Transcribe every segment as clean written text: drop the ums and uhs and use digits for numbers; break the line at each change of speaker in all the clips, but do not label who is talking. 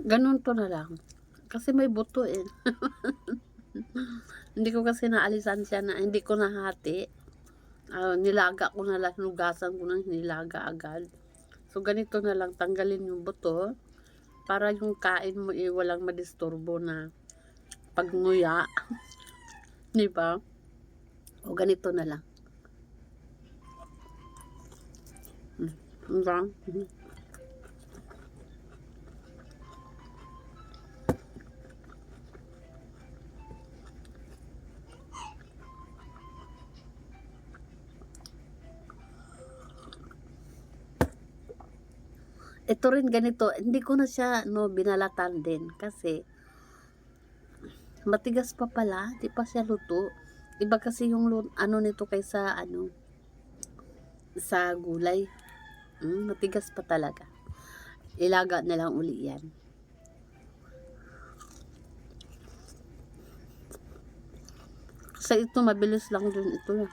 Ganun to na lang. Kasi may buto eh. Hindi ko kasi naalisan siya na hindi ko nahati. Nilaga ko na lang, nugasan ko ng nilaga agad. So, ganito na lang, tanggalin yung buto para yung kain mo walang madisturbo na pagnguya. Di ba? O, ganito na lang. Diba? Ito rin ganito, hindi ko na siya binalatan din kasi matigas pa pala, di pa siya luto. Iba kasi yung ano nito kaysa sa gulay. Matigas pa talaga. Ilaga na lang uli yan. Kasi ito mabilis lang din ito.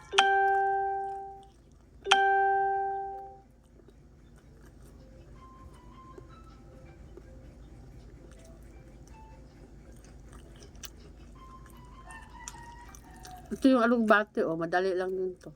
Ito yung alugbate, madali lang din to.